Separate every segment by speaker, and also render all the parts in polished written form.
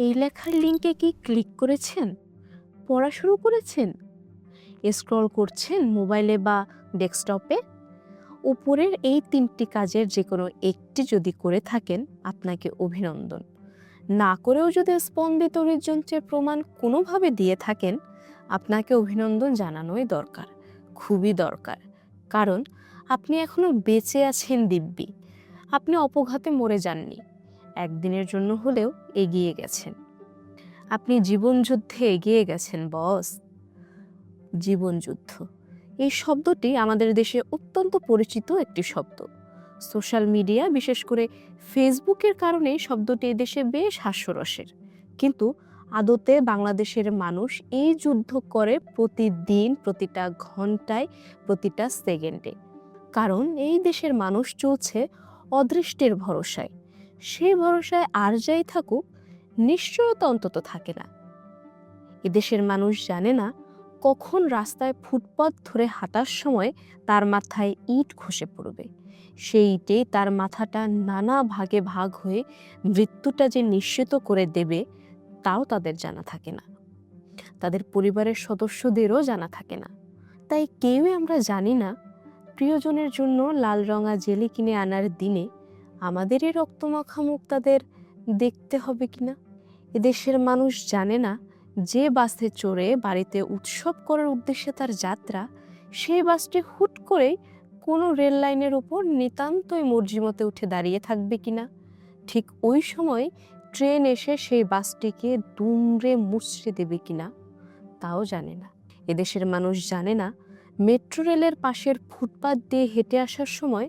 Speaker 1: এই লেখার লিঙ্কে কি ক্লিক করেছেন? পড়া শুরু করেছেন? স্ক্রল করছেন মোবাইলে বা ডেস্কটপে? উপরের এই ৩টি কাজের যে কোনো একটি যদি করে থাকেন, আপনাকে অভিনন্দন। না করেও যদি স্পন্দিত হৃদযন্ত্রের প্রমাণ কোনোভাবে দিয়ে থাকেন, আপনাকে অভিনন্দন জানানোই দরকার, খুবই দরকার। কারণ আপনি এখনো বেঁচে আছেন দিব্যি। আপনি অপঘাতে মরে যাননি, একদিনের জন্য হলেও এগিয়ে গেছেন। আপনি জীবনযুদ্ধে এগিয়ে গেছেন বস। জীবনযুদ্ধ, এই শব্দটি আমাদের দেশে অত্যন্ত পরিচিত একটি শব্দ। সোশ্যাল মিডিয়া, বিশেষ করে ফেসবুকের কারণে শব্দটি এদেশে বেশ হাস্যরসের। কিন্তু আদতে বাংলাদেশের মানুষ এই যুদ্ধ করে প্রতিদিন, প্রতিটা ঘন্টায়, প্রতিটা সেকেন্ডে। কারণ এই দেশের মানুষ চলছে অদৃষ্টের ভরসায়। সেই ভরসায় আর যাই থাকুক, নিশ্চয়তা অন্তত থাকে না। এদেশের মানুষ জানে না কখন রাস্তায় ফুটপাত ধরে হাঁটার সময় তার মাথায় ইট খসে পড়বে। সেই ইটে তার মাথাটা নানা ভাগে ভাগ হয়ে মৃত্যুটা যে নিশ্চিত করে দেবে, তাও তাদের জানা থাকে না। তাদের পরিবারের সদস্যদেরও জানা থাকে না। তাই কেউই আমরা জানি না প্রিয়জনের জন্য লাল রঙা জেলি কিনে আনার দিনে আমাদেরই রক্তমাখা মুখ তাদের দেখতে হবে কিনা। এদেশের মানুষ জানে না যে বাসে চড়ে বাড়িতে উৎসব করার উদ্দেশ্যে তার যাত্রা, সেই বাসটি হুট করেই কোনো রেল লাইনের উপর নিতান্তই মর্জিমতে উঠে দাঁড়িয়ে থাকবে কিনা। ঠিক ওই সময় ট্রেন এসে সেই বাসটিকে দুমড়ে মুচড়ে দেবে কিনা, তাও জানে না। এদেশের মানুষ জানে না মেট্রো রেলের পাশের ফুটপাত দিয়ে হেঁটে আসার সময়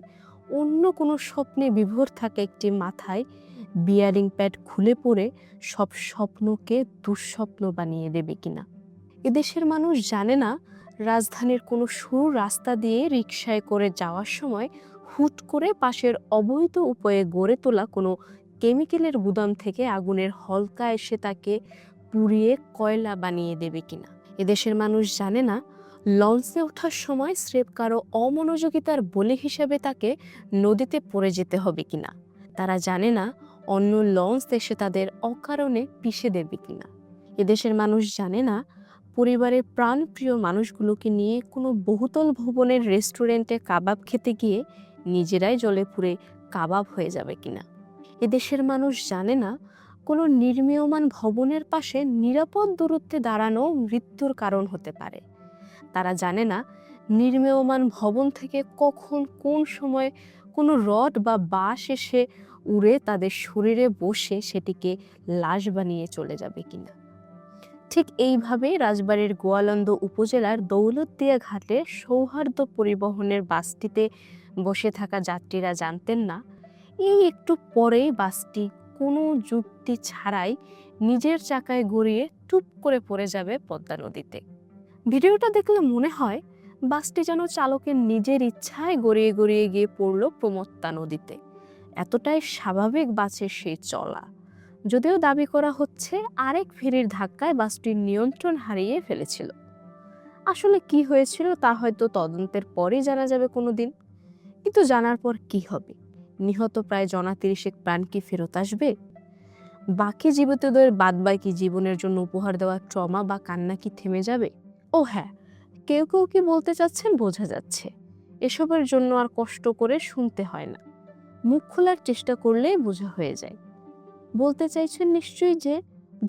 Speaker 1: অন্য কোনো স্বপ্নে বিভোর থাকা একটি মাথায় বিয়ারিং প্যাড খুলে পড়ে সব স্বপ্নকে দুঃস্বপ্ন বানিয়ে দেবে কিনা। এদেশের মানুষ জানে না রাজধানীর কোনো সরু রাস্তা দিয়ে রিকশায় করে যাওয়ার সময় হুট করে পাশের অবৈধ উপায়ে গড়ে তোলা কোনো কেমিক্যালের গুদাম থেকে আগুনের হলকা এসে তাকে পুড়িয়ে কয়লা বানিয়ে দেবে কিনা। এদেশের মানুষ জানে না লঞ্চে ওঠার সময় স্রেফ কারো অমনোযোগিতার বলি হিসেবে তাকে নদীতে পড়ে যেতে হবে কিনা। তারা জানে না অন্য লঞ্চ এসে তাদের অকারণে পিষে দেবে কিনা। এদেশের মানুষ জানে না পরিবারের প্রাণপ্রিয় মানুষগুলোকে নিয়ে কোনো বহুতল ভবনের রেস্টুরেন্টে কাবাব খেতে গিয়ে নিজেরাই জলে পুড়ে কাবাব হয়ে যাবে কিনা। এদেশের মানুষ জানে না কোনো নির্মীয়মান ভবনের পাশে নিরাপদ দূরত্বে দাঁড়ানো মৃত্যুর কারণ হতে পারে। তারা জানে না নির্মীয়মান ভবন থেকে কখন কোন সময় কোনো রড বা বাঁশ এসে উড়ে তাদের শরীরে বসে সেটিকে লাশ বানিয়ে চলে যাবে কিনা। ঠিক এইভাবেই রাজবাড়ীর গোয়ালন্দ উপজেলার দৌলতদিয়া ঘাটে সৌহার্দ্য পরিবহনের বাসটিতে বসে থাকা যাত্রীরা জানতেন না এই একটু পরেই বাসটি কোনো যুক্তি ছাড়াই নিজের চাকায় গড়িয়ে টুপ করে পড়ে যাবে পদ্মা নদীতে। ভিডিওটা দেখলে মনে হয় বাসটি যেন চালকের নিজের ইচ্ছায় গড়িয়ে গড়িয়ে গিয়ে পড়ল প্রমত্তা নদীতে। এতটাই স্বাভাবিক বাসের সেই চলা। যদিও দাবি করা হচ্ছে আরেক ফেরির ধাক্কায় বাসটির নিয়ন্ত্রণ হারিয়ে ফেলেছিল। আসলে কি হয়েছিল তা হয়তো তদন্তের পরেই জানা যাবে কোনোদিন। কিন্তু জানার পর কি হবে? নিহত প্রায় জনা ৩০ প্রাণ কি ফেরত আসবে? বাকি জীবিতদের বাদবাকি জীবনের জন্য উপহার দেওয়া ট্রমা বা কান্না কি থেমে যাবে? ও হ্যাঁ, কেউ কেউ কি বলতে চাচ্ছেন বোঝা যাচ্ছে। এসবের জন্য আর কষ্ট করে শুনতে হয় না, মুখ খোলার চেষ্টা করলেই বোঝা হয়ে যায়। বলতে চাইছেন নিশ্চয়ই যে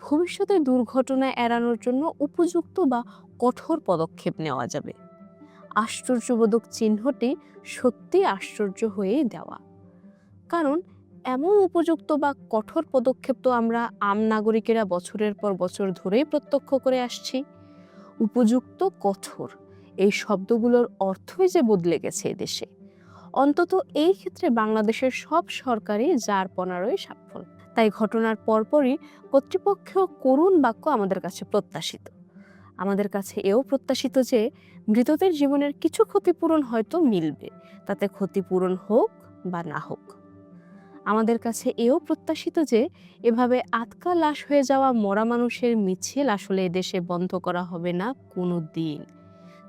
Speaker 1: ভবিষ্যতে দুর্ঘটনা এড়ানোর জন্য উপযুক্ত বা কঠোর পদক্ষেপ নেওয়া যাবে। আশ্চর্যবোধক চিহ্নটি সত্যি আশ্চর্য হয়েই দেওয়া। কারণ এমন উপযুক্ত বা কঠোর পদক্ষেপ তো আমরা আম নাগরিকেরা বছরের পর বছর ধরেই প্রত্যক্ষ করে আসছি। উপযুক্ত, কঠোর, এই শব্দগুলোর অর্থই যে বদলে গেছে এদেশে। অন্তত এই ক্ষেত্রে বাংলাদেশের সব সরকারই জারপনারই সাফল্য। তাই ঘটনার পরপরই কর্তৃপক্ষ করুণ বাক্য আমাদের কাছে প্রত্যাশিত। আমাদের কাছে এও প্রত্যাশিত যে মৃতদের জীবনের কিছু ক্ষতিপূরণ হয়তো মিলবে, তাতে ক্ষতিপূরণ হোক বা না হোক। আমাদের কাছে এও প্রত্যাশিত যে এভাবে আটকা লাশ হয়ে যাওয়া মরা মানুষের মিছিল আসলে এদেশে বন্ধ করা হবে না কোনো দিন।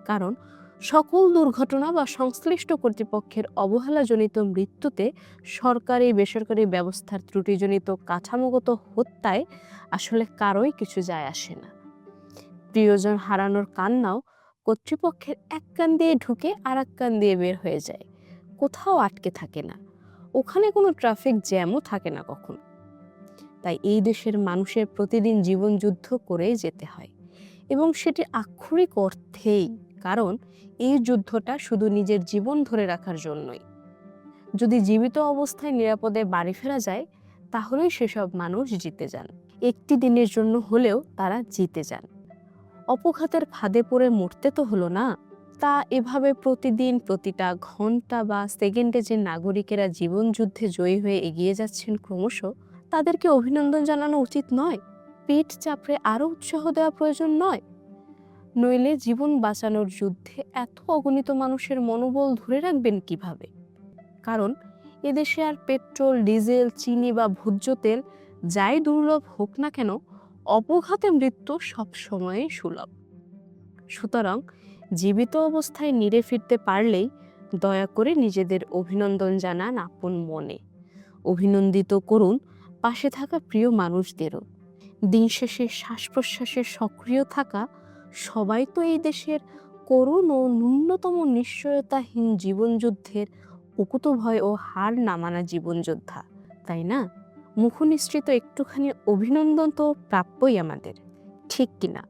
Speaker 1: কারণ সকল দুর্ঘটনা বা সংশ্লিষ্ট কর্তৃপক্ষের অবহেলাজনিত মৃত্যুতে সরকারি বেসরকারি ব্যবস্থার ত্রুটিজনিত কাঠামোগত হত্যায় আসলে কারোই কিছু যায় আসে না। প্রিয়জন হারানোর কান্নাও কর্তৃপক্ষের এক কান দিয়ে ঢুকে আর এক কান দিয়ে বের হয়ে যায়, কোথাও আটকে থাকে না, ওখানে কোনো ট্রাফিক জ্যামও থাকে না কখনো। তাই এই দেশের মানুষের প্রতিদিন জীবন যুদ্ধ করেই যেতে হয়, এবং সেটি আক্ষরিক অর্থেই, কারণ এই যুদ্ধটা শুধু নিজের জীবন ধরে রাখার জন্যই। যদি জীবিত অবস্থায় নিরাপদে বাড়ি ফেরা যায়, তাহলেই সেসব মানুষ জিতে যান, একটি দিনের জন্য হলেও তারা জিতে যান। অপঘাতের ফাঁদে পড়ে মরতে তো হলো না। তা এভাবে প্রতিদিন প্রতিটা ঘন্টা বা সেকেন্ডে যে নাগরিকেরা জীবন যুদ্ধে জয়ী হয়ে এগিয়ে যাচ্ছেন ক্রমশ, তাদেরকে অভিনন্দন জানানো উচিত নয়? পিঠ চাপড়ে আরো উৎসাহ দেওয়া প্রয়োজন নয়? নইলে জীবন বাঁচানোর যুদ্ধে এত অগণিত মানুষের মনোবল ধরে রাখবেন কিভাবে? কারণ এদেশে আর পেট্রোল, ডিজেল, চিনি বা ভোজ্য তেল যাই দুর্লভ হোক না কেন, অপঘাতে মৃত্যু সবসময়ই সুলভ। সুতরাং জীবিত অবস্থায় নিরে ফিরতে পারলেই দয়া করে নিজেদের অভিনন্দন জানান আপন মনে। অভিনন্দিত করুন পাশে থাকা প্রিয় মানুষদেরও। দিন শেষে শ্বাস প্রশ্বাসে সক্রিয় থাকা সবাই তো এই দেশের করুণ ও ন্যূনতম নিশ্চয়তাহীন জীবনযুদ্ধের উকুতভয় ও হার না মানা জীবনযোদ্ধা, তাই না? মুখনিসৃত একটুখানি অভিনন্দন তো প্রাপ্যই আমাদের, ঠিক কিনা?